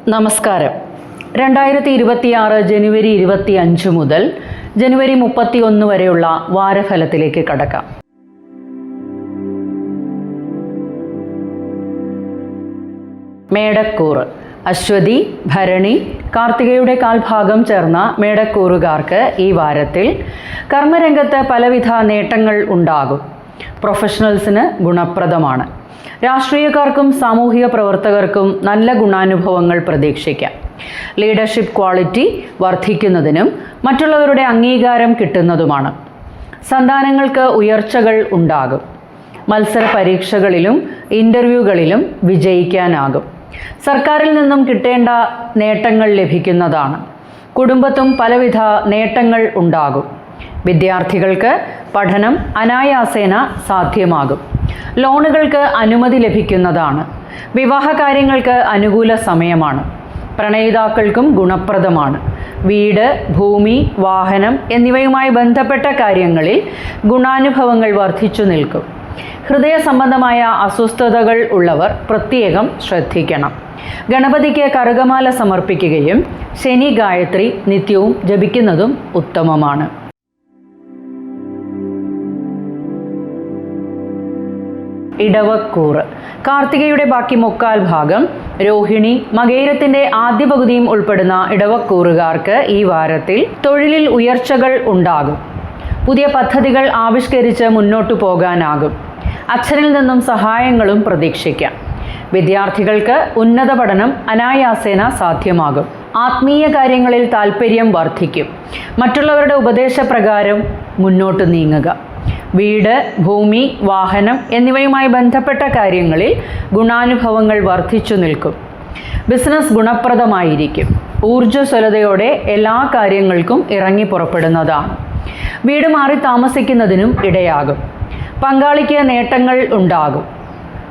നമസ്കാരം. 2026 ജനുവരി 25 മുതൽ ജനുവരി 31 വരെയുള്ള വാരഫലത്തിലേക്ക് കടക്കാം. മേടക്കൂറ്. അശ്വതി, ഭരണി, കാർത്തികയുടെ കാൽഭാഗം ചേർന്ന മേടക്കൂറുകാർക്ക് ഈ വാരത്തിൽ കർമ്മരംഗത്ത് പലവിധ നേട്ടങ്ങൾ ഉണ്ടാകും. പ്രൊഫഷണൽസിന് ഗുണപ്രദമാണ്. രാഷ്ട്രീയക്കാർക്കും സാമൂഹിക പ്രവർത്തകർക്കും നല്ല ഗുണാനുഭവങ്ങൾ പ്രതീക്ഷിക്കാം. ലീഡർഷിപ്പ് ക്വാളിറ്റി വർദ്ധിക്കുന്നതിനും മറ്റുള്ളവരുടെ അംഗീകാരം കിട്ടുന്നതുമാണ്. സന്താനങ്ങൾക്ക് ഉയർച്ചകൾ ഉണ്ടാകും. മത്സര പരീക്ഷകളിലും ഇൻ്റർവ്യൂകളിലും വിജയിക്കാനാകും. സർക്കാരിൽ നിന്നും കിട്ടേണ്ട നേട്ടങ്ങൾ ലഭിക്കുന്നതാണ്. കുടുംബത്തും പലവിധ നേട്ടങ്ങൾ ഉണ്ടാകും. വിദ്യാർത്ഥികൾക്ക് പഠനം അനായാസേന സാധ്യമാകും. ലോണുകൾക്ക് അനുമതി ലഭിക്കുന്നതാണ്. വിവാഹ കാര്യങ്ങൾക്ക് അനുകൂല സമയമാണ്. പ്രണയിതാക്കൾക്കും ഗുണപ്രദമാണ്. വീട്, ഭൂമി, വാഹനം എന്നിവയുമായി ബന്ധപ്പെട്ട കാര്യങ്ങളിൽ ഗുണാനുഭവങ്ങൾ വർദ്ധിച്ചു നിൽക്കും. ഹൃദയ സംബന്ധമായ അസ്വസ്ഥതകൾ ഉള്ളവർ പ്രത്യേകം ശ്രദ്ധിക്കണം. ഗണപതിക്ക് കറുകമാല സമർപ്പിക്കുകയും ശനി ഗായത്രി നിത്യവും ജപിക്കുന്നതും ഉത്തമമാണ്. ഇടവക്കൂറ്. കാർത്തികയുടെ ബാക്കി മുക്കാൽ ഭാഗം, രോഹിണി, മകയിരത്തിന്റെ ആദ്യ പകുതിയും ഉൾപ്പെടുന്ന ഇടവക്കൂറുകാർക്ക് ഈ വാരത്തിൽ തൊഴിലിൽ ഉയർച്ചകൾ ഉണ്ടാകും. പുതിയ പദ്ധതികൾ ആവിഷ്കരിച്ച് മുന്നോട്ടു പോകാനാകും. അച്ഛനിൽ നിന്നും സഹായങ്ങളും പ്രതീക്ഷിക്കാം. വിദ്യാർത്ഥികൾക്ക് ഉന്നത പഠനം അനായാസേന സാധ്യമാകും. ആത്മീയ കാര്യങ്ങളിൽ താൽപ്പര്യം വർദ്ധിക്കും. മറ്റുള്ളവരുടെ ഉപദേശപ്രകാരം മുന്നോട്ട് നീങ്ങുക. വീട്, ഭൂമി, വാഹനം എന്നിവയുമായി ബന്ധപ്പെട്ട കാര്യങ്ങളിൽ ഗുണാനുഭവങ്ങൾ വർദ്ധിച്ചു നിൽക്കും. ബിസിനസ് ഗുണപ്രദമായിരിക്കും. ഊർജ്ജസ്വലതയോടെ എല്ലാ കാര്യങ്ങൾക്കും ഇറങ്ങി പുറപ്പെടുന്നതാണ്. വീട് മാറി താമസിക്കുന്നതിനും ഇടയാകും. പങ്കാളിക്ക് നേട്ടങ്ങൾ ഉണ്ടാകും.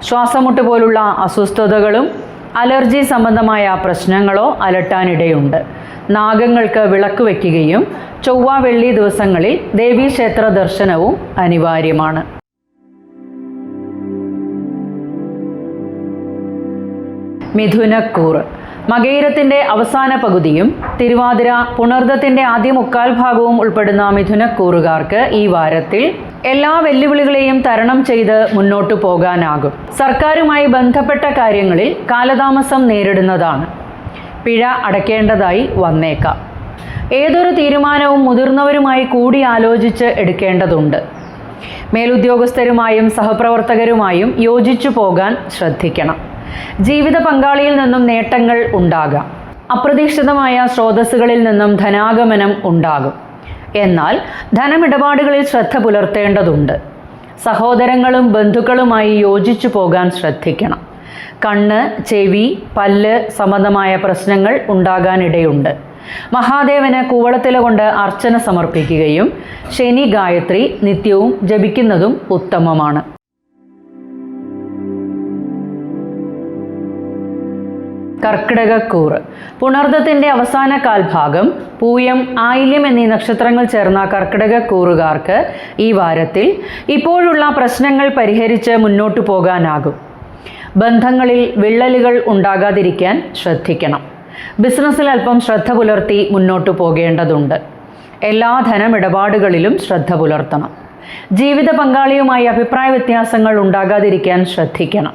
ശ്വാസമുട്ട് പോലുള്ള അസ്വസ്ഥതകളും അലർജി സംബന്ധമായ പ്രശ്നങ്ങളോ അലട്ടാനിടയുണ്ട്. നാഗങ്ങൾക്ക് വിളക്ക് വയ്ക്കുകയും ചൊവ്വ, വെള്ളി ദിവസങ്ങളിൽ ദേവീക്ഷേത്ര ദർശനവും അനിവാര്യമാണ്. മിഥുനക്കൂറ്. മകയിരത്തിന്റെ അവസാന പകുതിയും തിരുവാതിര, പുണർദത്തിന്റെ ആദ്യ മുക്കാൽ ഭാഗവും ഉൾപ്പെടുന്ന മിഥുനക്കൂറുകാർക്ക് ഈ വാരത്തിൽ എല്ലാ വെല്ലുവിളികളെയും തരണം ചെയ്ത് മുന്നോട്ടു പോകാനാകും. സർക്കാരുമായി ബന്ധപ്പെട്ട കാര്യങ്ങളിൽ കാലതാമസം നേരിടുന്നതാണ്. പിഴ അടയ്ക്കേണ്ടതായി വന്നേക്കാം. ഏതൊരു തീരുമാനവും മുതിർന്നവരുമായി കൂടി ആലോചിച്ച് എടുക്കേണ്ടതുണ്ട്. മേലുദ്യോഗസ്ഥരുമായും സഹപ്രവർത്തകരുമായും യോജിച്ചു പോകാൻ ശ്രദ്ധിക്കണം. ജീവിത പങ്കാളിയിൽ നിന്നും നേട്ടങ്ങൾ ഉണ്ടാകാം. അപ്രതീക്ഷിതമായ സ്രോതസ്സുകളിൽ നിന്നും ധനാഗമനം ഉണ്ടാകും. എന്നാൽ ധനമിടപാടുകളിൽ ശ്രദ്ധ പുലർത്തേണ്ടതുണ്ട്. സഹോദരങ്ങളും ബന്ധുക്കളുമായി യോജിച്ചു പോകാൻ ശ്രദ്ധിക്കണം. കണ്ണ്, ചെവി, പല്ല് സംബന്ധമായ പ്രശ്നങ്ങൾ ഉണ്ടാകാനിടയുണ്ട്. മഹാദേവന് കൂവളത്തില കൊണ്ട് അർച്ചന സമർപ്പിക്കുകയും ശനി ഗായത്രി നിത്യവും ജപിക്കുന്നതും ഉത്തമമാണ്. കർക്കിടകക്കൂറ്. പുണർദത്തിന്റെ അവസാന കാൽഭാഗം, പൂയം, ആയില്യം എന്നീ നക്ഷത്രങ്ങൾ ചേർന്ന കർക്കിടകക്കൂറുകാർക്ക് ഈ വാരത്തിൽ ഇപ്പോഴുള്ള പ്രശ്നങ്ങൾ പരിഹരിച്ച് മുന്നോട്ടു പോകാനാകും. ബന്ധങ്ങളിൽ വിള്ളലുകൾ ഉണ്ടാകാതിരിക്കാൻ ശ്രദ്ധിക്കണം. ബിസിനസ്സിൽ അല്പം ശ്രദ്ധ പുലർത്തി മുന്നോട്ടു പോകേണ്ടതുണ്ട്. എല്ലാ ധനമിടപാടുകളിലും ശ്രദ്ധ പുലർത്തണം. ജീവിത പങ്കാളിയുമായി അഭിപ്രായ വ്യത്യാസങ്ങൾ ഉണ്ടാകാതിരിക്കാൻ ശ്രദ്ധിക്കണം.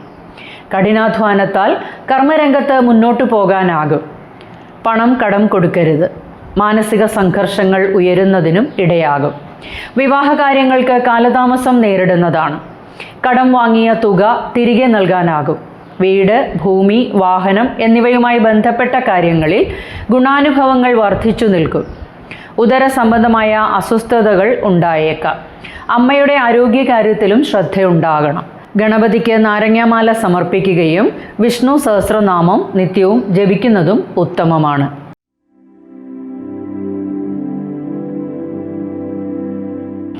കഠിനാധ്വാനത്താൽ കർമ്മരംഗത്ത് മുന്നോട്ടു പോകാനാകും. പണം കടം കൊടുക്കരുത്. മാനസിക സംഘർഷങ്ങൾ ഉയരുന്നതിനും ഇടയാകും. വിവാഹകാര്യങ്ങൾക്ക് കാലതാമസം നേരിടുന്നതാണ്. കടം വാങ്ങിയ തുക തിരികെ നൽകാനാകും. വീട്, ഭൂമി, വാഹനം എന്നിവയുമായി ബന്ധപ്പെട്ട കാര്യങ്ങളിൽ ഗുണാനുഭവങ്ങൾ വർദ്ധിച്ചു നിൽക്കും. ഉദര സംബന്ധമായ അസ്വസ്ഥതകൾ ഉണ്ടായേക്കാം. അമ്മയുടെ ആരോഗ്യകാര്യത്തിലും ശ്രദ്ധയുണ്ടാകണം. ഗണപതിക്ക് നാരങ്ങാമാല സമർപ്പിക്കുകയും വിഷ്ണു സഹസ്രനാമം നിത്യവും ജപിക്കുന്നതും ഉത്തമമാണ്.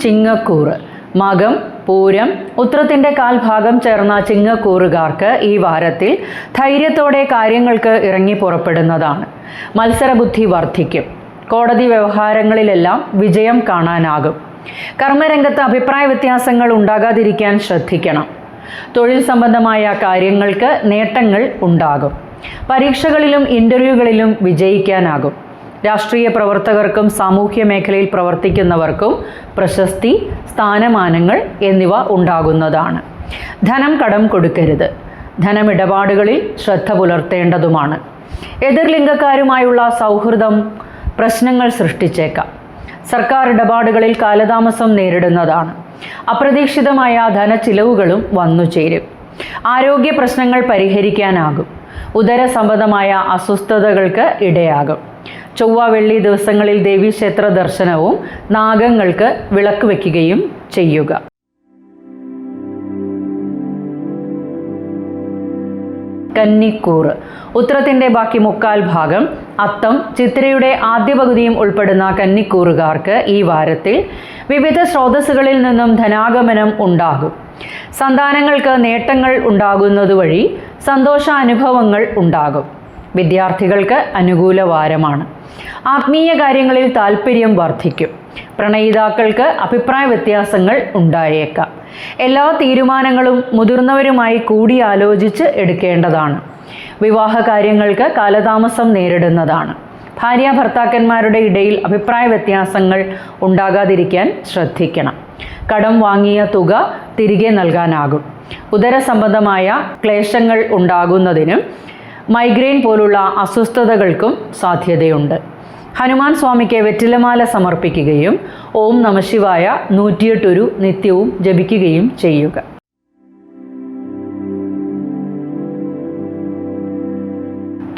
ചിങ്ങക്കൂറ്. മകം, പൂരം, ഉത്രത്തിന്റെ കാൽഭാഗം ചേർന്ന ചിങ്ങക്കൂറുകാർക്ക് ഈ വാരത്തിൽ ധൈര്യത്തോടെ കാര്യങ്ങൾക്ക് ഇറങ്ങി പുറപ്പെടുന്നതാണ്. മത്സരബുദ്ധി വർദ്ധിക്കും. കോടതി വ്യവഹാരങ്ങളിലെല്ലാം വിജയം കാണാനാകും. കർമ്മരംഗത്ത് അഭിപ്രായ വ്യത്യാസങ്ങൾ ഉണ്ടാകാതിരിക്കാൻ ശ്രദ്ധിക്കണം. തൊഴിൽ സംബന്ധമായ കാര്യങ്ങൾക്ക് നേട്ടങ്ങൾ ഉണ്ടാകും. പരീക്ഷകളിലും ഇൻ്റർവ്യൂകളിലും വിജയിക്കാനാകും. രാഷ്ട്രീയ പ്രവർത്തകർക്കും സാമൂഹ്യ മേഖലയിൽ പ്രവർത്തിക്കുന്നവർക്കും പ്രശസ്തി, സ്ഥാനമാനങ്ങൾ എന്നിവ ഉണ്ടാകുന്നതാണ്. ധനം കടം കൊടുക്കരുത്. ധനമിടപാടുകളിൽ ശ്രദ്ധ പുലർത്തേണ്ടതുമാണ്. എതിർലിംഗക്കാരുമായുള്ള സൗഹൃദം പ്രശ്നങ്ങൾ സൃഷ്ടിച്ചേക്കാം. സർക്കാർ ഇടപാടുകളിൽ കാലതാമസം നേരിടുന്നതാണ്. അപ്രതീക്ഷിതമായ ധനച്ചിലവുകളും വന്നുചേരും. ആരോഗ്യ പ്രശ്നങ്ങൾ പരിഹരിക്കാനാകും. ഉദര സംബന്ധമായ അസ്വസ്ഥതകൾക്ക് ഇടയാകും. ചൊവ്വ വെള്ളി ദിവസങ്ങളിൽ ദേവീക്ഷേത്ര ദർശനവും നാഗങ്ങൾക്ക് വിളക്ക് വയ്ക്കുകയും ചെയ്യുക. കന്നിക്കൂറ്. ഉത്രത്തിൻ്റെ ബാക്കി മുക്കാൽ ഭാഗം, അത്തം, ചിത്തിരയുടെ ആദ്യ പകുതിയും ഉൾപ്പെടുന്ന കന്നിക്കൂറുകാർക്ക് ഈ വാരത്തിൽ വിവിധ സ്രോതസ്സുകളിൽ നിന്നും ധനാഗമനം ഉണ്ടാകും. സന്താനങ്ങൾക്ക് നേട്ടങ്ങൾ ഉണ്ടാകുന്നതുവഴി സന്തോഷാനുഭവങ്ങൾ ഉണ്ടാകും. വിദ്യാർത്ഥികൾക്ക് അനുകൂല വാരമാണ്. ആത്മീയ കാര്യങ്ങളിൽ താൽപ്പര്യം വർദ്ധിക്കും. പ്രണയിതാക്കൾക്ക് അഭിപ്രായ വ്യത്യാസങ്ങൾ ഉണ്ടായേക്കാം. എല്ലാ തീരുമാനങ്ങളും മുതിർന്നവരുമായി കൂടിയാലോചിച്ച് എടുക്കേണ്ടതാണ്. വിവാഹ കാര്യങ്ങൾക്ക് കാലതാമസം നേരിടുന്നതാണ്. ഭാര്യ ഭർത്താക്കന്മാരുടെ ഇടയിൽ അഭിപ്രായ വ്യത്യാസങ്ങൾ ഉണ്ടാകാതിരിക്കാൻ ശ്രദ്ധിക്കണം. കടം വാങ്ങിയ തുക തിരികെ നൽകാനാകും. ഉദര സംബന്ധമായ ക്ലേശങ്ങൾ ഉണ്ടാകുന്നതിനും മൈഗ്രെയിൻ പോലുള്ള അസ്വസ്ഥതകൾക്കും സാധ്യതയുണ്ട്. ഹനുമാൻ സ്വാമിക്ക് വെറ്റിലമാല സമർപ്പിക്കുകയും ഓം നമഃശിവായ 108 നിത്യവും ജപിക്കുകയും ചെയ്യുക.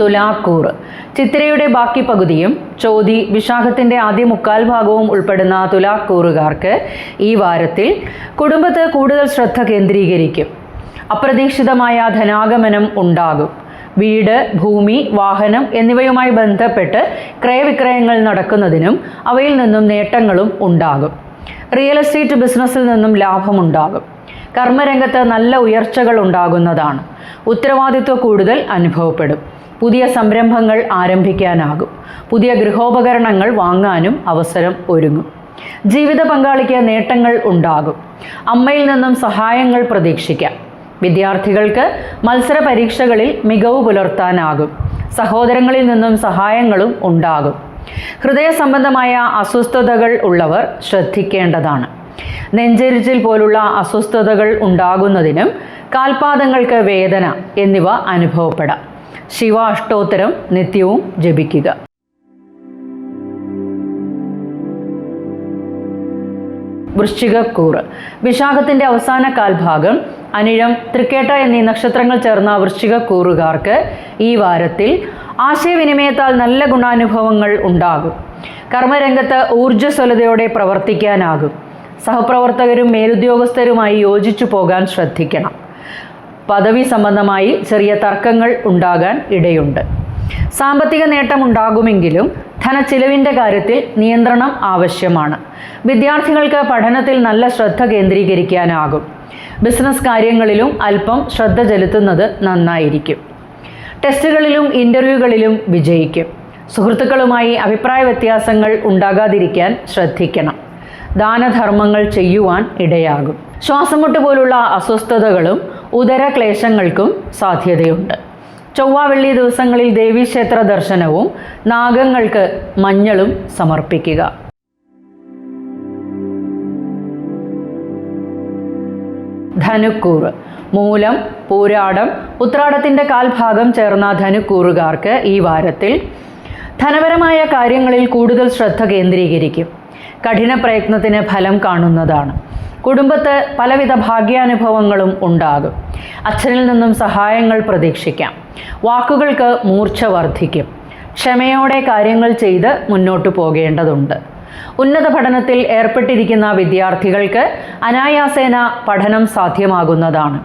തുലാക്കൂറ്. ചിത്തിരയുടെ ബാക്കി പകുതിയും ചോതി, വിശാഖത്തിൻ്റെ ആദ്യ മുക്കാൽ ഭാഗവും ഉൾപ്പെടുന്ന തുലാക്കൂറുകാർക്ക് ഈ വാരത്തിൽ കുടുംബത്ത് കൂടുതൽ ശ്രദ്ധ കേന്ദ്രീകരിക്കും. അപ്രതീക്ഷിതമായ ധനാഗമനം ഉണ്ടാകും. വീട്, ഭൂമി, വാഹനം എന്നിവയുമായി ബന്ധപ്പെട്ട് ക്രയവിക്രയങ്ങൾ നടക്കുന്നതിനും അവയിൽ നിന്നും നേട്ടങ്ങളും ഉണ്ടാകും. റിയൽ എസ്റ്റേറ്റ് ബിസിനസ്സിൽ നിന്നും ലാഭമുണ്ടാകും. കർമ്മരംഗത്ത് നല്ല ഉയർച്ചകൾ ഉണ്ടാകുന്നതാണ്. ഉത്തരവാദിത്വം കൂടുതൽ അനുഭവപ്പെടും. പുതിയ സംരംഭങ്ങൾ ആരംഭിക്കാനാകും. പുതിയ ഗൃഹോപകരണങ്ങൾ വാങ്ങാനും അവസരം ഒരുങ്ങും. ജീവിത പങ്കാളിക്ക് നേട്ടങ്ങൾ ഉണ്ടാകും. അമ്മയിൽ നിന്നും സഹായങ്ങൾ പ്രതീക്ഷിക്കാം. വിദ്യാർത്ഥികൾക്ക് മത്സര പരീക്ഷകളിൽ മികവ് പുലർത്താനാകും. സഹോദരങ്ങളിൽ നിന്നും സഹായങ്ങളും ഉണ്ടാകും. ഹൃദയ സംബന്ധമായ അസ്വസ്ഥതകൾ ഉള്ളവർ ശ്രദ്ധിക്കേണ്ടതാണ്. നെഞ്ചെരിച്ചിൽ പോലുള്ള അസ്വസ്ഥതകൾ ഉണ്ടാകുന്നതിനും കാൽപാദങ്ങൾക്ക് വേദന എന്നിവ അനുഭവപ്പെടാം. ശിവ അഷ്ടോത്തരം നിത്യവും ജപിക്കുക. വൃശ്ചികക്കൂറ്. വിശാഖത്തിൻ്റെ അവസാന കാൽഭാഗം, അനിഴം, തൃക്കേട്ട എന്നീ നക്ഷത്രങ്ങൾ ചേർന്ന വൃശ്ചികക്കൂറുകാർക്ക് ഈ വാരത്തിൽ ആശയവിനിമയത്താൽ നല്ല ഗുണാനുഭവങ്ങൾ ഉണ്ടാകും. കർമ്മരംഗത്ത് ഊർജ്ജസ്വലതയോടെ പ്രവർത്തിക്കാനാകും. സഹപ്രവർത്തകരും മേലുദ്യോഗസ്ഥരുമായി യോജിച്ചു പോകാൻ ശ്രദ്ധിക്കണം. പദവി സംബന്ധമായി ചെറിയ തർക്കങ്ങൾ ഉണ്ടാകാൻ ഇടയുണ്ട്. സാമ്പത്തിക നേട്ടം ഉണ്ടാകുമെങ്കിലും ധനച്ചിലവിൻ്റെ കാര്യത്തിൽ നിയന്ത്രണം ആവശ്യമാണ്. വിദ്യാർത്ഥികൾക്ക് പഠനത്തിൽ നല്ല ശ്രദ്ധ കേന്ദ്രീകരിക്കാനാകും. ബിസിനസ് കാര്യങ്ങളിലും അല്പം ശ്രദ്ധ ചെലുത്തുന്നത് നന്നായിരിക്കും. ടെസ്റ്റുകളിലും ഇൻ്റർവ്യൂകളിലും വിജയിക്കും. സുഹൃത്തുക്കളുമായി അഭിപ്രായ വ്യത്യാസങ്ങൾ ഉണ്ടാകാതിരിക്കാൻ ശ്രദ്ധിക്കണം. ദാനധർമ്മങ്ങൾ ചെയ്യുവാൻ ഇടയാകും. ശ്വാസമുട്ട് പോലുള്ള അസ്വസ്ഥതകളും ഉദരക്ലേശങ്ങൾക്കും സാധ്യതയുണ്ട്. ചൊവ്വ വെള്ളി ദിവസങ്ങളിൽ ദേവീക്ഷേത്ര ദർശനവും നാഗങ്ങൾക്ക് മഞ്ഞളും സമർപ്പിക്കുക. ധനുക്കൂറ്. മൂലം, പൂരാടം, ഉത്രാടത്തിൻ്റെ കാൽഭാഗം ചേർന്ന ധനുക്കൂറുകാർക്ക് ഈ വാരത്തിൽ ധനപരമായ കാര്യങ്ങളിൽ കൂടുതൽ ശ്രദ്ധ കേന്ദ്രീകരിക്കും. കഠിന പ്രയത്നത്തിന് ഫലം കാണുന്നതാണ്. കുടുംബത്ത് പലവിധ ഭാഗ്യാനുഭവങ്ങളും ഉണ്ടാകും. അച്ഛനിൽ നിന്നും സഹായങ്ങൾ പ്രതീക്ഷിക്കാം. വാക്കുകൾക്ക് മൂർച്ച വർദ്ധിക്കും. ക്ഷമയോടെ കാര്യങ്ങൾ ചെയ്ത് മുന്നോട്ടു പോകേണ്ടതുണ്ട്. ഉന്നത പഠനത്തിൽ ഏർപ്പെട്ടിരിക്കുന്ന വിദ്യാർത്ഥികൾക്ക് അനായാസേന പഠനം സാധ്യമാകുന്നതാണ്.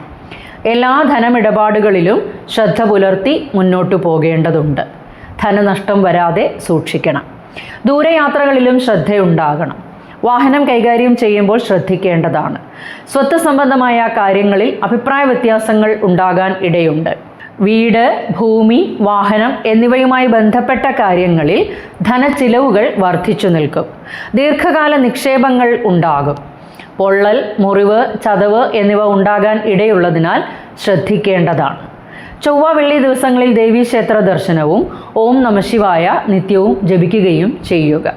എല്ലാ ധനമിടപാടുകളിലും ശ്രദ്ധ പുലർത്തി മുന്നോട്ടു പോകേണ്ടതുണ്ട്. ധനനഷ്ടം വരാതെ സൂക്ഷിക്കണം. ദൂരയാത്രകളിലും ശ്രദ്ധയുണ്ടാകണം. വാഹനം കൈകാര്യം ചെയ്യുമ്പോൾ ശ്രദ്ധിക്കേണ്ടതാണ്. സ്വത്ത് സംബന്ധമായ കാര്യങ്ങളിൽ അഭിപ്രായ വ്യത്യാസങ്ങൾ ഉണ്ടാകാൻ ഇടയുണ്ട്. വീട്, ഭൂമി, വാഹനം എന്നിവയുമായി ബന്ധപ്പെട്ട കാര്യങ്ങളിൽ ധനച്ചിലവുകൾ വർദ്ധിച്ചു നിൽക്കും. ദീർഘകാല നിക്ഷേപങ്ങൾ ഉണ്ടാകും. പൊള്ളൽ, മുറിവ്, ചതവ് എന്നിവ ഉണ്ടാകാൻ ഇടയുള്ളതിനാൽ ശ്രദ്ധിക്കേണ്ടതാണ്. ചൊവ്വ വെള്ളി ദിവസങ്ങളിൽ ദേവീക്ഷേത്ര ദർശനവും ഓം നമഃശിവായ നിത്യവും ജപിക്കുകയും ചെയ്യുക.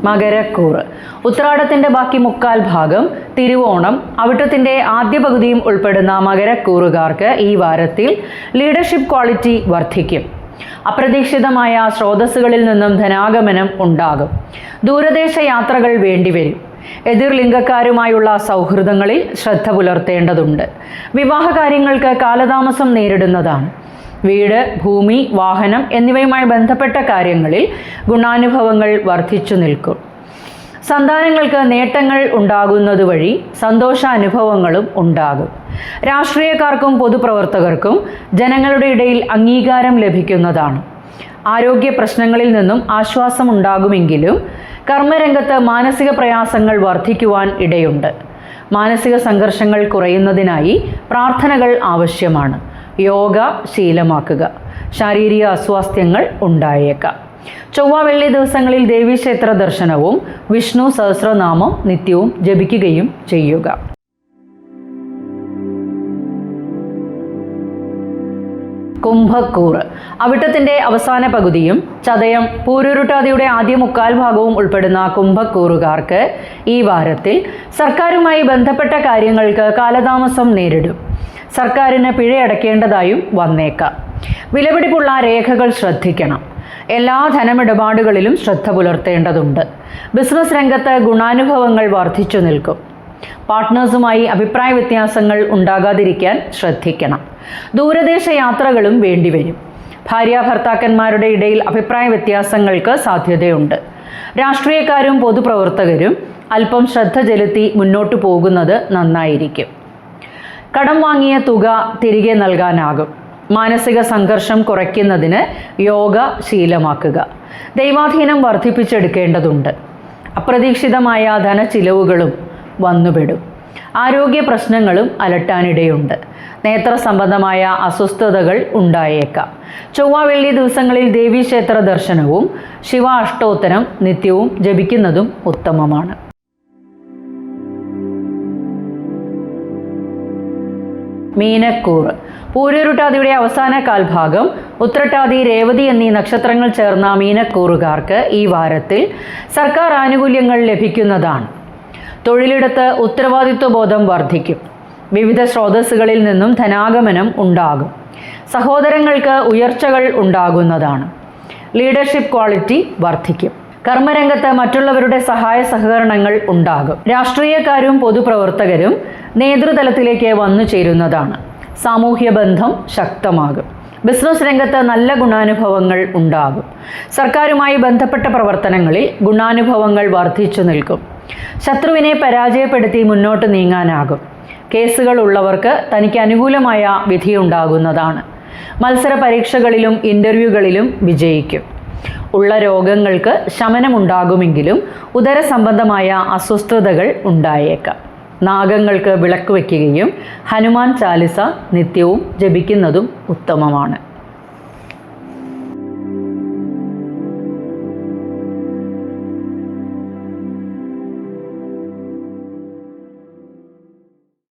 മകരക്കൂറ്. ഉത്രാടത്തിന്റെ ബാക്കി മുക്കാൽ ഭാഗം, തിരുവോണം, അവിട്ടത്തിന്റെ ആദ്യ പകുതിയും ഉൾപ്പെടുന്ന മകരക്കൂറുകാർക്ക് ഈ വാരത്തിൽ ലീഡർഷിപ്പ് ക്വാളിറ്റി വർദ്ധിക്കും. അപ്രതീക്ഷിതമായ സ്രോതസ്സുകളിൽ നിന്നും ധനാഗമനം ഉണ്ടാകും. ദൂരദേശ യാത്രകൾ വേണ്ടിവരും. എതിർ ലിംഗക്കാരുമായുള്ള സൗഹൃദങ്ങളിൽ ശ്രദ്ധ പുലർത്തേണ്ടതുണ്ട്. വിവാഹ കാര്യങ്ങൾക്ക് കാലതാമസം നേരിടുന്നതാണ്. വീട്, ഭൂമി, വാഹനം എന്നിവയുമായി ബന്ധപ്പെട്ട കാര്യങ്ങളിൽ ഗുണാനുഭവങ്ങൾ വർദ്ധിച്ചു നിൽക്കും. സന്താനങ്ങൾക്ക് നേട്ടങ്ങൾ ഉണ്ടാകുന്നത് വഴി സന്തോഷാനുഭവങ്ങളും ഉണ്ടാകും. രാഷ്ട്രീയക്കാർക്കും പൊതുപ്രവർത്തകർക്കും ജനങ്ങളുടെ ഇടയിൽ അംഗീകാരം ലഭിക്കുന്നതാണ്. ആരോഗ്യ പ്രശ്നങ്ങളിൽ നിന്നും ആശ്വാസമുണ്ടാകുമെങ്കിലും കർമ്മരംഗത്ത് മാനസിക പ്രയാസങ്ങൾ വർദ്ധിക്കുവാൻ ഇടയുണ്ട്. മാനസിക സംഘർഷങ്ങൾ കുറയുന്നതിനായി പ്രാർത്ഥനകൾ ആവശ്യമാണ്. യോഗ ശീലമാക്കുക. ശാരീരിക അസ്വാസ്ഥ്യങ്ങൾ ഉണ്ടായേക്കാം. ചൊവ്വ വെള്ളി ദിവസങ്ങളിൽ ദേവീക്ഷേത്ര ദർശനവും വിഷ്ണു സഹസ്രനാമം നിത്യവും ജപിക്കുകയും ചെയ്യുക. കുംഭക്കൂറ്. അവിട്ടത്തിന്റെ അവസാന പകുതിയും ചതയം, പൂരുരുട്ടാതിയുടെ ആദ്യ മുക്കാൽ ഭാഗവും ഉൾപ്പെടുന്ന കുംഭക്കൂറുകാർക്ക് ഈ വാരത്തിൽ സർക്കാരുമായി ബന്ധപ്പെട്ട കാര്യങ്ങൾക്ക് കാലതാമസം നേരിടും. സർക്കാരിന് പിഴയടക്കേണ്ടതായും വന്നേക്കാം. വിലപിടിപ്പുള്ള രേഖകൾ ശ്രദ്ധിക്കണം. എല്ലാ ധനമിടപാടുകളിലും ശ്രദ്ധ പുലർത്തേണ്ടതുണ്ട്. ബിസിനസ് രംഗത്ത് ഗുണാനുഭവങ്ങൾ വർദ്ധിച്ചു നിൽക്കും. പാർട്ട്നേഴ്സുമായി അഭിപ്രായ വ്യത്യാസങ്ങൾ ഉണ്ടാകാതിരിക്കാൻ ശ്രദ്ധിക്കണം. ദൂരദേശ യാത്രകളും വേണ്ടിവരും. ഭാര്യാഭർത്താക്കന്മാരുടെ ഇടയിൽ അഭിപ്രായ വ്യത്യാസങ്ങൾക്ക് സാധ്യതയുണ്ട്. രാഷ്ട്രീയക്കാരും പൊതുപ്രവർത്തകരും അല്പം ശ്രദ്ധ ചെലുത്തി മുന്നോട്ടു പോകുന്നത് നന്നായിരിക്കും. കടം വാങ്ങിയ തുക തിരികെ നൽകാനാകും. മാനസിക സംഘർഷം കുറയ്ക്കുന്നതിന് യോഗ ശീലമാക്കുക. ദൈവാധീനം വർദ്ധിപ്പിച്ചെടുക്കേണ്ടതുണ്ട്. അപ്രതീക്ഷിതമായ ധനച്ചിലവുകളും വന്നുപെടും. ആരോഗ്യ പ്രശ്നങ്ങളും അലട്ടാനിടയുണ്ട്. നേത്ര സംബന്ധമായ അസ്വസ്ഥതകൾ ഉണ്ടായേക്കാം. ചൊവ്വ വെള്ളി ദിവസങ്ങളിൽ ദേവീക്ഷേത്ര ദർശനവും ശിവ അഷ്ടോത്തരം നിത്യവും ജപിക്കുന്നതും ഉത്തമമാണ്. മീനക്കൂറ്. പൂരുരുട്ടാതിയുടെ അവസാന കാൽഭാഗം, ഉത്രട്ടാതി, രേവതി എന്നീ നക്ഷത്രങ്ങൾ ചേർന്ന മീനക്കൂറുകാർക്ക് ഈ വാരത്തിൽ സർക്കാർ ആനുകൂല്യങ്ങൾ ലഭിക്കുന്നതാണ്. തൊഴിലിടത്ത് ഉത്തരവാദിത്വ ബോധം വർദ്ധിക്കും. വിവിധ സ്രോതസ്സുകളിൽ നിന്നും ധനാഗമനം ഉണ്ടാകും. സഹോദരങ്ങൾക്ക് ഉയർച്ചകൾ ഉണ്ടാകുന്നതാണ്. ലീഡർഷിപ്പ് ക്വാളിറ്റി വർദ്ധിക്കും. കർമ്മരംഗത്ത് മറ്റുള്ളവരുടെ സഹായ സഹകരണങ്ങൾ ഉണ്ടാകും. രാഷ്ട്രീയക്കാരും പൊതുപ്രവർത്തകരും നേതൃതലത്തിലേക്ക് വന്നു ചേരുന്നതാണ്. സാമൂഹ്യ ബന്ധം ശക്തമാകും. ബിസിനസ് രംഗത്ത് നല്ല ഗുണാനുഭവങ്ങൾ ഉണ്ടാകും. സർക്കാരുമായി ബന്ധപ്പെട്ട പ്രവർത്തനങ്ങളിൽ ഗുണാനുഭവങ്ങൾ വർദ്ധിച്ചു നിൽക്കും. ശത്രുവിനെ പരാജയപ്പെടുത്തി മുന്നോട്ട് നീങ്ങാനാകും. കേസുകൾ ഉള്ളവർക്ക് തനിക്ക് അനുകൂലമായ വിധിയുണ്ടാകുന്നതാണ്. മത്സര പരീക്ഷകളിലും ഇൻ്റർവ്യൂകളിലും വിജയിക്കും. ഉള്ള രോഗങ്ങൾക്ക് ശമനമുണ്ടാകുമെങ്കിലും ഉദരസംബന്ധമായ അസ്വസ്ഥതകൾ ഉണ്ടായേക്കാം. നാഗങ്ങൾക്ക് വിളക്ക് വയ്ക്കുകയും ഹനുമാൻ ചാലിസ നിത്യവും ജപിക്കുന്നതും ഉത്തമമാണ്.